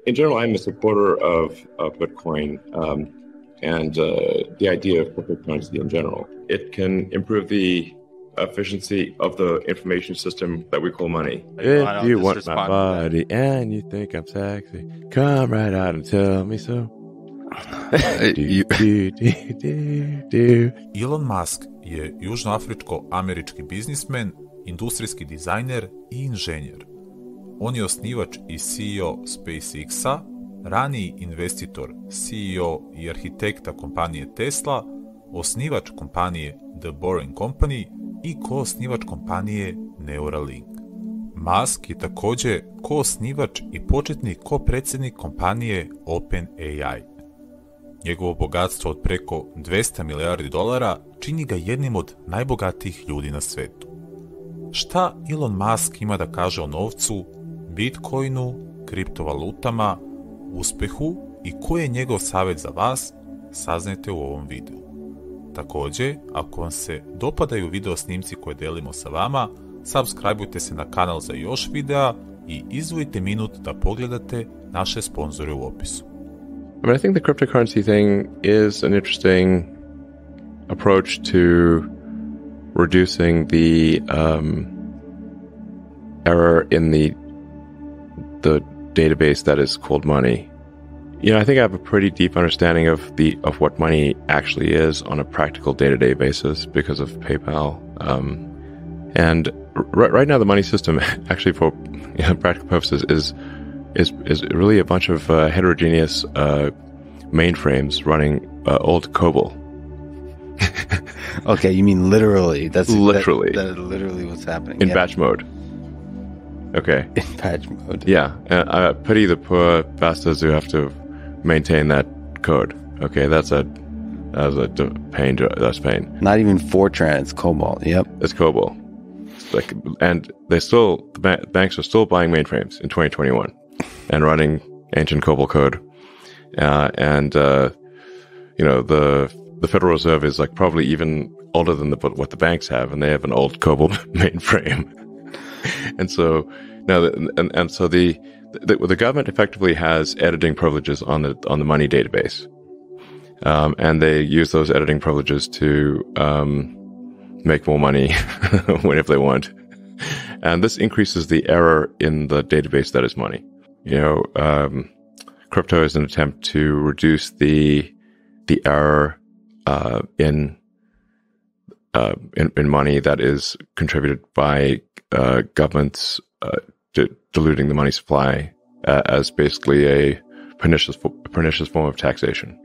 In general, I'm a supporter of Bitcoin and the idea of cryptocurrency in general. It can improve the efficiency of the information system that we call money. If you want my body and you think I'm sexy, come right out and tell me so. Elon Musk je južnoafričko-američki biznismen, industrijski dizajner i inženjer. On je osnivač i CEO SpaceX-a, raniji investitor, CEO i arhitekta kompanije Tesla, osnivač kompanije The Boring Company i koosnivač kompanije Neuralink. Musk je također koosnivač i početni kopredsjednik kompanije OpenAI. Njegovo bogatstvo od preko 200 milijardi dolara čini ga jednim od najbogatijih ljudi na svetu. Šta Elon Musk ima da kaže o novcu, Bitcoinu, kriptovalutama, uspjehu i koji je njegov savjet za vas, saznajte u ovom videu. Također, ako vam se dopadaju video snimci koje delimo sa vama, subscribeujte se na kanal za još videa i izdvojite minut da pogledate naše sponzore u opisu. I mean, I think the cryptocurrency thing is an interesting approach to reducing the error in the database that is called money. You know, I think I have a pretty deep understanding of what money actually is on a practical day-to-day basis because of PayPal. And right now, the money system, actually, for practical purposes, is really a bunch of heterogeneous mainframes running old COBOL. Okay, you mean literally? That's literally that is literally what's happening in batch mode. Okay. In batch mode. Yeah, I pity the poor bastards who have to maintain that code. Okay, that's a pain. That's pain. Not even Fortran. It's COBOL. Yep, it's COBOL. And the banks are still buying mainframes in 2021 and running ancient COBOL code. The Federal Reserve is like probably even older than what the banks have, and they have an old COBOL mainframe. And so now, the government effectively has editing privileges on the money database, and they use those editing privileges to make more money whenever they want, and this increases the error in the database that is money. You know, crypto is an attempt to reduce the error in money that is contributed by governments diluting the money supply as basically a pernicious form of taxation.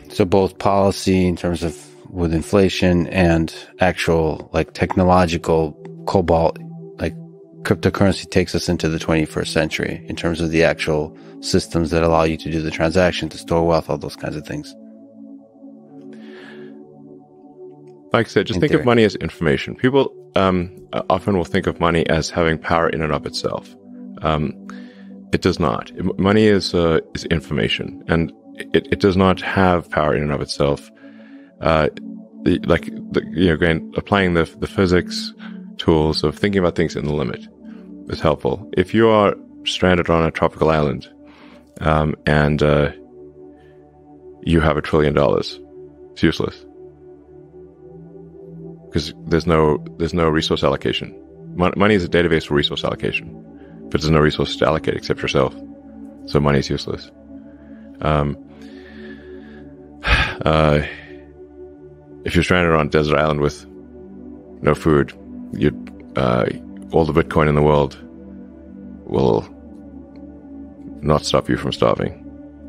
So both policy in terms of with inflation and actual like technological cobalt, like cryptocurrency takes us into the 21st century in terms of the actual systems that allow you to do the transaction, to store wealth, all those kinds of things. Like I said, just think of money as information. People often will think of money as having power in and of itself. It does not. Money is information, and it does not have power in and of itself. Again, applying the physics tools of thinking about things in the limit is helpful. If you are stranded on a tropical island and you have $1 trillion, it's useless. Because there's no resource allocation. Money is a database for resource allocation, but there's no resources to allocate except yourself. So money is useless. If you're stranded on a desert island with no food, all the Bitcoin in the world will not stop you from starving.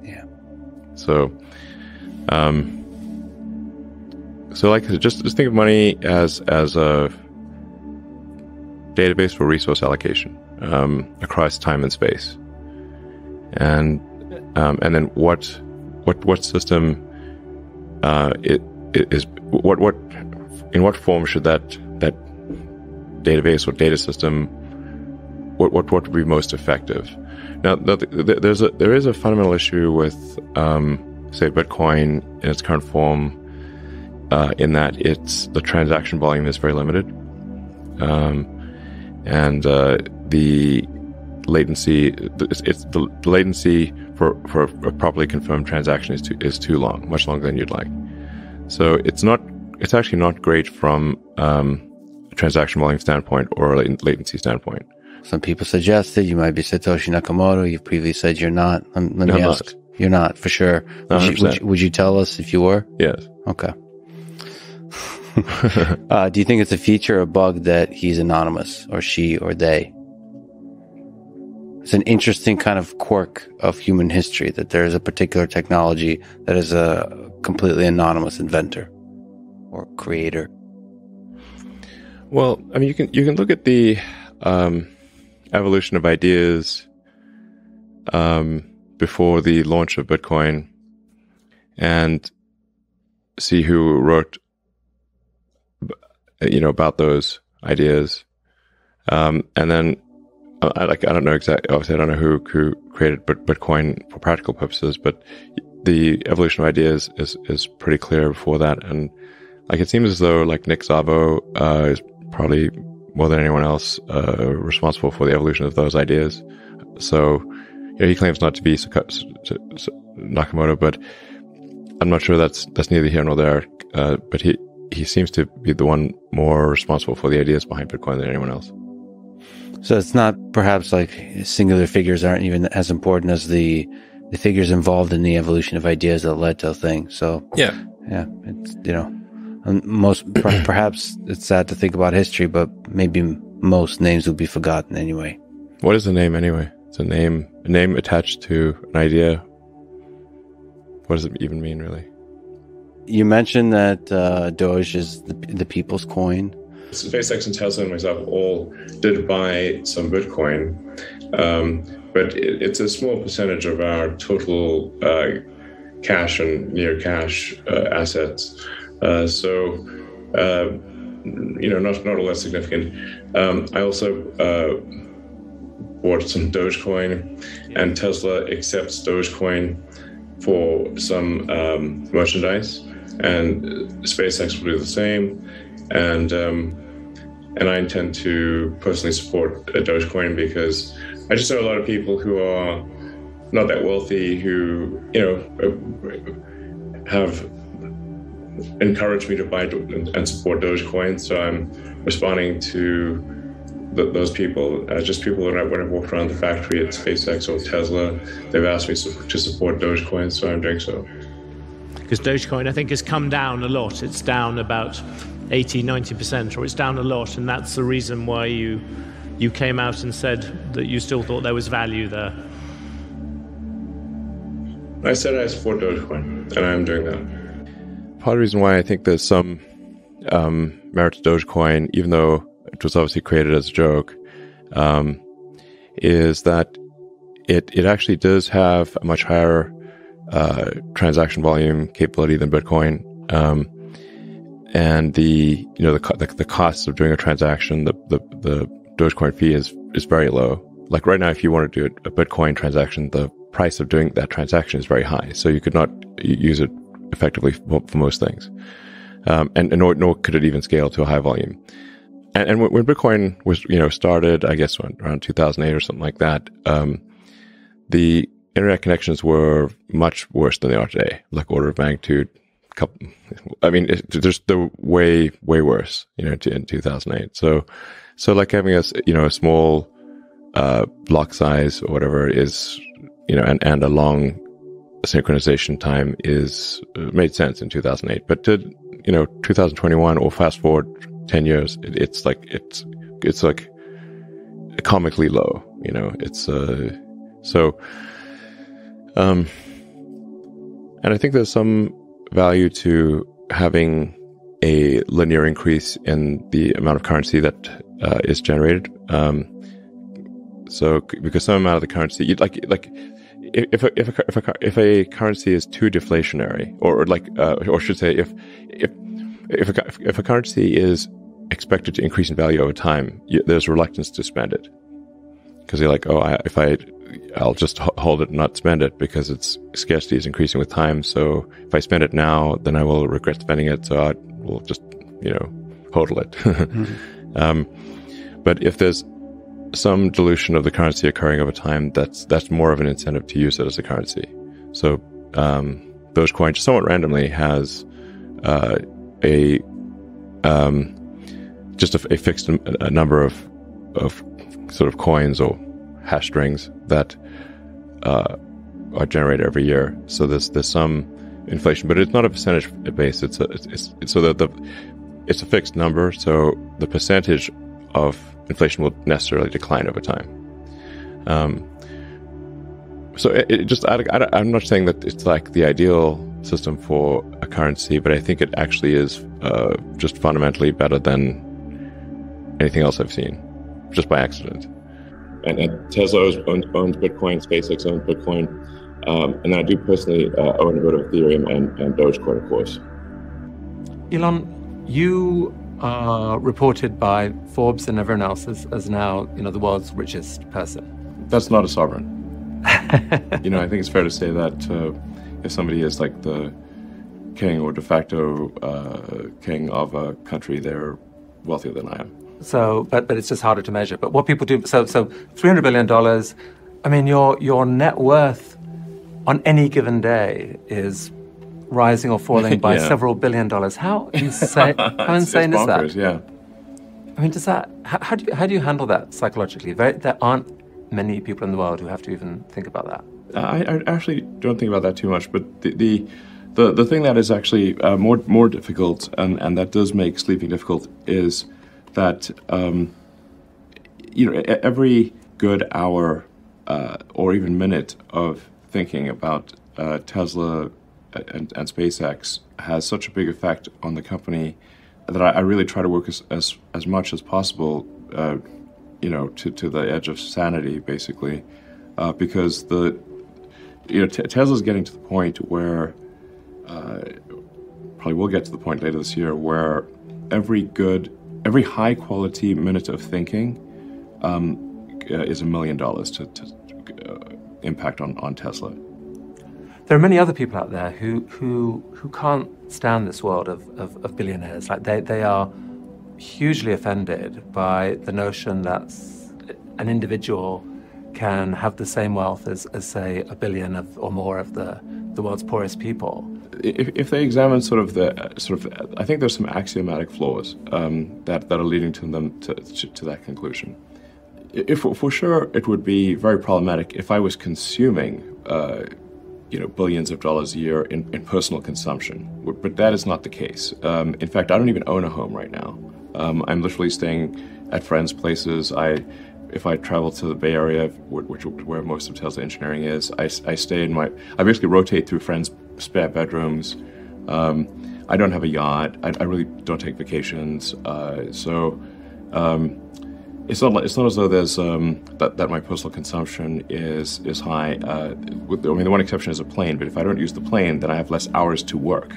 Yeah. So like just think of money as a database for resource allocation across time and space, and then what system it is in what form should that database or data system what would be most effective? Now there is a fundamental issue with say Bitcoin in its current form. In that the transaction volume is very limited, and the latency. It's the latency for a properly confirmed transaction is too long, much longer than you'd like. So it's actually not great from a transaction volume standpoint or a latency standpoint. Some people suggested you might be Satoshi Nakamoto. You've previously said you're not. Let me ask. Not. You're not, for sure. Would you tell us if you were? Yes. Okay. Do you think it's a feature or a bug that he's anonymous, or she, or they? It's an interesting kind of quirk of human history that there is a particular technology that is a completely anonymous inventor or creator. Well, I mean, you can look at the evolution of ideas before the launch of Bitcoin and see who wrote, about those ideas, and then I don't know exactly. Obviously, I don't know who created Bitcoin for practical purposes, but the evolution of ideas is pretty clear before that. And it seems as though Nick Szabo is probably more than anyone else responsible for the evolution of those ideas. So he claims not to be Nakamoto, but I'm not sure that's neither here nor there. But he seems to be the one more responsible for the ideas behind Bitcoin than anyone else. So it's not perhaps singular figures aren't even as important as the figures involved in the evolution of ideas that led to a thing. So yeah, it's perhaps it's sad to think about history, but maybe most names will be forgotten anyway. What is a name anyway? It's a name attached to an idea. What does it even mean, really? You mentioned that Doge is the people's coin. SpaceX and Tesla and myself all did buy some Bitcoin, but it's a small percentage of our total cash and near cash assets. So not all that significant. I also bought some Dogecoin, and Tesla accepts Dogecoin for some merchandise, and SpaceX will do the same. And I intend to personally support Dogecoin because I just know a lot of people who are not that wealthy who, have encouraged me to buy and support Dogecoin. So I'm responding to those people, just people that when I walked around the factory at SpaceX or Tesla, they've asked me to support Dogecoin, so I'm doing so. Because Dogecoin, I think, has come down a lot. It's down about 80-90%, or it's down a lot, and that's the reason why you came out and said that you still thought there was value there. I said I support Dogecoin, and I'm doing that. Part of the reason why I think there's some merit to Dogecoin, even though it was obviously created as a joke, is that it actually does have a much higher transaction volume capability than Bitcoin. And the cost of doing a transaction, the Dogecoin fee is very low. Like right now, if you want to do a Bitcoin transaction, the price of doing that transaction is very high. So you could not use it effectively for most things. And nor could it even scale to a high volume. And when Bitcoin was, started, I guess around 2008 or something like that, the internet connections were much worse than they are today, like order of magnitude. They're way worse, in 2008. So like having a small block size or whatever is, and a long synchronization time made sense in 2008. But to 2021 or fast forward 10 years, it's like comically low. And I think there's some value to having a linear increase in the amount of currency that is generated. Because some amount of the currency, if a currency is too deflationary, or should say, if a currency is expected to increase in value over time, there's reluctance to spend it because you're like, I'll just hold it and not spend it because its scarcity is increasing with time. So if I spend it now, then I will regret spending it. So I will just, hodl it. Mm-hmm. But if there's some dilution of the currency occurring over time, that's more of an incentive to use it as a currency. So Dogecoin, somewhat randomly, has just a fixed number of sort of coins or hash strings that are generated every year. So there's some inflation, but it's not a percentage base. It's a fixed number. So the percentage of inflation will necessarily decline over time. I'm not saying that it's like the ideal system for a currency, but I think it actually is just fundamentally better than anything else I've seen, just by accident. And Tesla owns Bitcoin, SpaceX owns Bitcoin, and I do personally own a bit of Ethereum and Dogecoin, of course. Elon, you are reported by Forbes and everyone else as now, the world's richest person. That's not a sovereign. I think it's fair to say that if somebody is like the king or de facto king of a country, they're wealthier than I am. So, but it's just harder to measure. But what people do, so $300 billion, I mean, your net worth on any given day is rising or falling by several $billion. How insane, it's is bonkers, that? Yeah. I mean, how do you handle that psychologically? There aren't many people in the world who have to even think about that. I actually don't think about that too much, but the thing that is actually more difficult and that does make sleeping difficult is that every good hour or even minute of thinking about Tesla and SpaceX has such a big effect on the company that I really try to work as much as possible, to the edge of sanity, basically, because Tesla's getting to the point where probably will get to the point later this year where every high quality minute of thinking is $1 million to impact on Tesla. There are many other people out there who can't stand this world of billionaires. Like they are hugely offended by the notion that an individual can have the same wealth as say, a billion or more of the world's poorest people. If they examine I think there's some axiomatic flaws that are leading to them to that conclusion. If for sure it would be very problematic if I was consuming billions of dollars a year in personal consumption, but that is not the case. In fact, I don't even own a home right now. I'm literally staying at friends' places. If I travel to the Bay Area, where most of Tesla engineering is, I stay I basically rotate through friends' spare bedrooms. I don't have a yacht. I really don't take vacations. It's not as though there's that my personal consumption is high. The one exception is a plane. But if I don't use the plane, then I have less hours to work.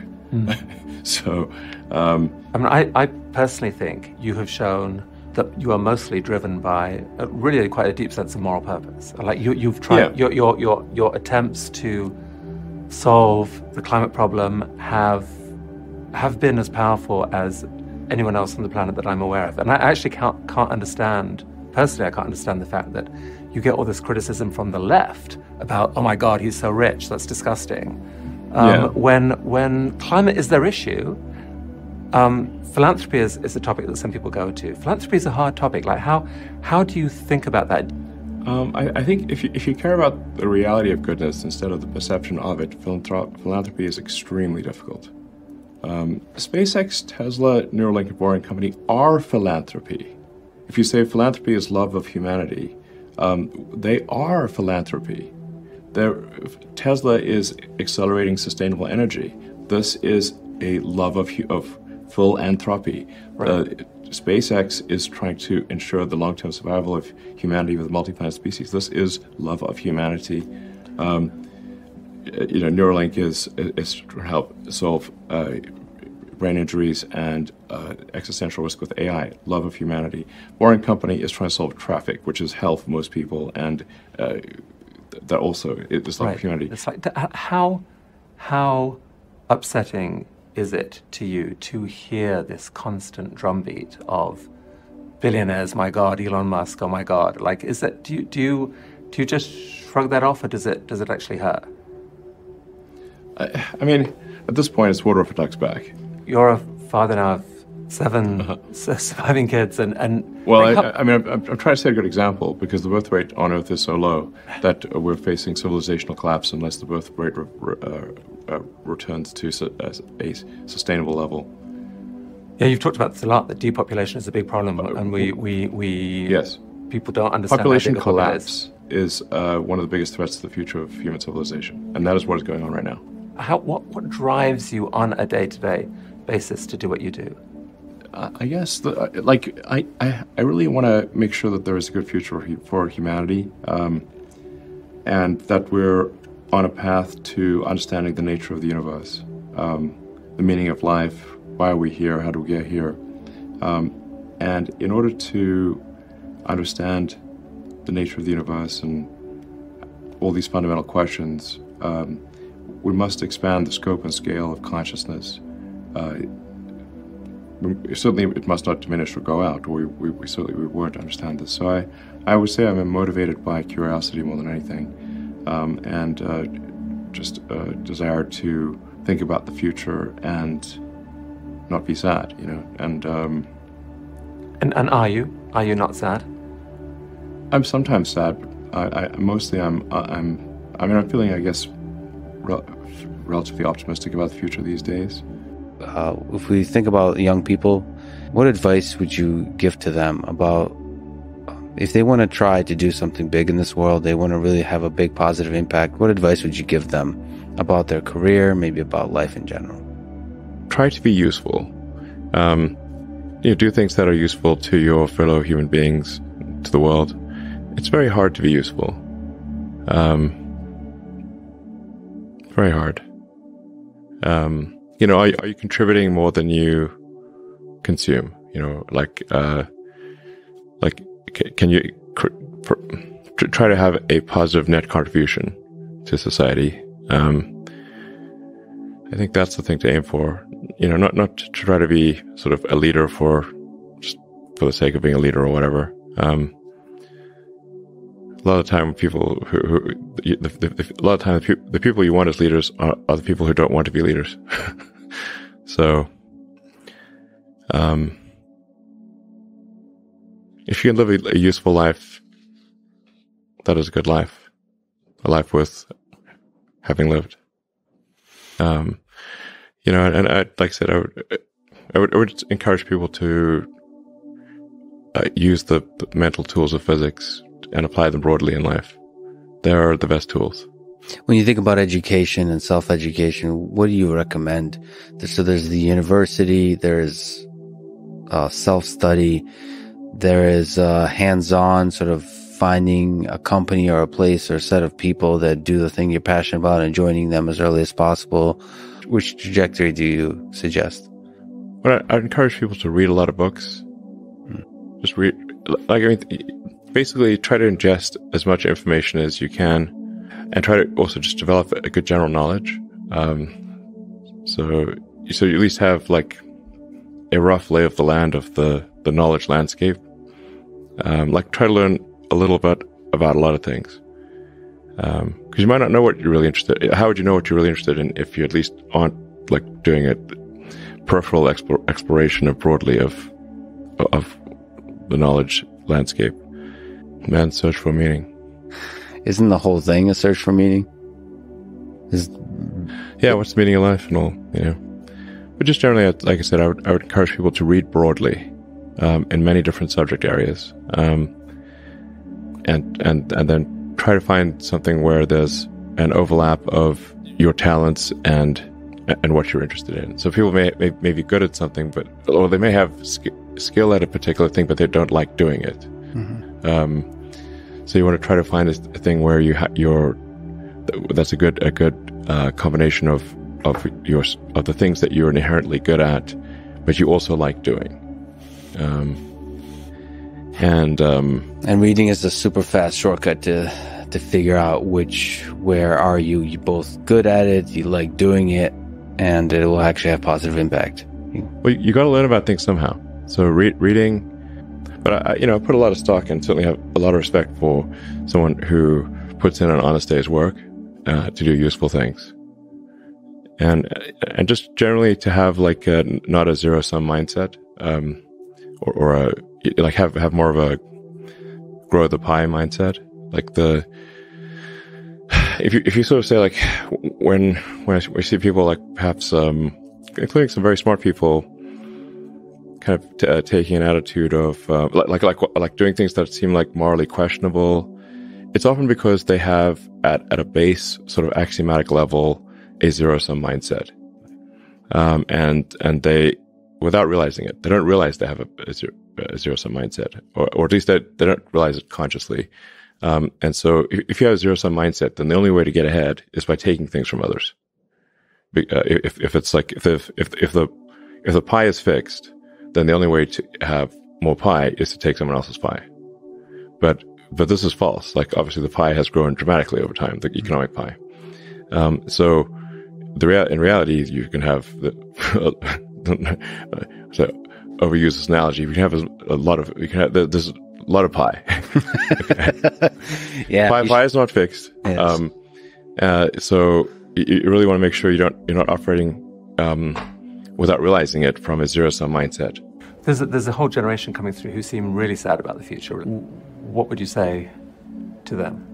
So, I personally think you have shown that you are mostly driven by really quite a deep sense of moral purpose. Like you've tried your attempts to solve the climate problem have been as powerful as anyone else on the planet that I'm aware of. And I actually can't understand, personally, I can't understand the fact that you get all this criticism from the left about, oh my God, he's so rich, that's disgusting. When climate is their issue, philanthropy is a topic that some people go to. Philanthropy is a hard topic. Like how do you think about that? I think if you care about the reality of goodness instead of the perception of it, philanthropy is extremely difficult. SpaceX, Tesla, Neuralink, and Boring Company are philanthropy. If you say philanthropy is love of humanity, they are philanthropy. Tesla is accelerating sustainable energy. This is a love of philanthropy. Right. SpaceX is trying to ensure the long-term survival of humanity with multi-planet species. This is love of humanity. Neuralink is to help solve brain injuries and existential risk with AI, love of humanity. Boring Company is trying to solve traffic, which is hell for most people, and that also is love of humanity. It's like, how upsetting is it to you to hear this constant drumbeat of billionaires, my God, Elon Musk, oh my God. Like, is that, do you just shrug that off, or does it actually hurt? I mean, at this point, it's water off a duck's back. You're a father now of 7 surviving kids, and well, I'm trying to set a good example, because the birth rate on Earth is so low that we're facing civilizational collapse unless the birth rate returns to a sustainable level. Yeah, you've talked about this a lot. That depopulation is a big problem, and we yes, people don't understand. Population collapse is one of the biggest threats to the future of human civilization, and that is what is going on right now. What drives you on a day-to-day basis to do what you do? I guess, I really want to make sure that there is a good future for humanity, and that we're on a path to understanding the nature of the universe, the meaning of life, why are we here, how do we get here, and in order to understand the nature of the universe and all these fundamental questions, we must expand the scope and scale of consciousness. Certainly it must not diminish or go out, or we certainly won't understand this. So I would say I'm motivated by curiosity more than anything, and just a desire to think about the future and not be sad, and are you not sad? I'm sometimes sad, but mostly I'm feeling, I guess, relatively optimistic about the future these days. If we think about young people, what advice would you give to them about if they want to try to do something big in this world, they want to really have a big positive impact, what advice would you give them about their career, maybe about life in general? Try to be useful. Do things that are useful to your fellow human beings, to the world. It's very hard to be useful. Very hard. Are you contributing more than you consume? Can you try to have a positive net contribution to society? I think that's the thing to aim for. Not to try to be sort of a leader for the sake of being a leader or whatever. A lot of time, the people you want as leaders are the people who don't want to be leaders. So, if you can live a useful life, that is a good life, a life worth having lived. And like I said, I would encourage people to use the mental tools of physics and apply them broadly in life. They are the best tools. When you think about education and self-education, what do you recommend? So there's the university, there's self-study, there is hands-on, sort of finding a company or a place or a set of people that do the thing you're passionate about and joining them as early as possible. Which trajectory do you suggest? Well, I'd encourage people to read a lot of books. Just read, basically try to ingest as much information as you can, and try to also just develop a good general knowledge. So you at least have like a rough lay of the land of the knowledge landscape. Try to learn a little bit about a lot of things. Because you might not know what you're really interested in. How would you know what you're really interested in if you at least aren't doing a peripheral exploration broadly of the knowledge landscape? Man, search for meaning. Isn't the whole thing a search for meaning? Yeah, what's the meaning of life and all, But just generally, like I said, I would encourage people to read broadly in many different subject areas, and then try to find something where there's an overlap of your talents and what you're interested in. So people may be good at something, or they may have skill at a particular thing, but they don't like doing it. Mm-hmm. So you want to try to find a thing where that's a good combination of the things that you're inherently good at, but you also like doing. And reading is a super fast shortcut to figure out where are you. You're both good at it, you like doing it, and it will actually have positive impact. Well, you got to learn about things somehow. So reading, But I put a lot of stock and certainly have a lot of respect for someone who puts in an honest day's work to do useful things, and just generally to have like not a zero-sum mindset, or have more of a grow the pie mindset. Like if you sort of say, like, when we see people, like, perhaps including some very smart people, kind of taking an attitude of like doing things that seem like morally questionable, it's often because they have at a base sort of axiomatic level a zero-sum mindset, and they, without realizing it, they don't realize they have a zero-sum mindset, or at least they don't realize it consciously. And so if you have a zero-sum mindset, then the only way to get ahead is by taking things from others. If it's like, if the pie is fixed, then the only way to have more pie is to take someone else's pie. But this is false. Like, obviously the pie has grown dramatically over time, the economic pie. So in reality, you can have so overuse this analogy. You can have there's a lot of pie. Yeah, pie is not fixed. Yes. So you really want to make sure you're not operating without realizing it from a zero-sum mindset. There's a whole generation coming through who seem really sad about the future. What would you say to them?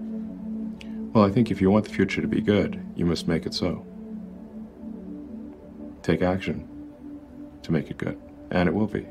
Well, I think if you want the future to be good, you must make it so. Take action to make it good, and it will be.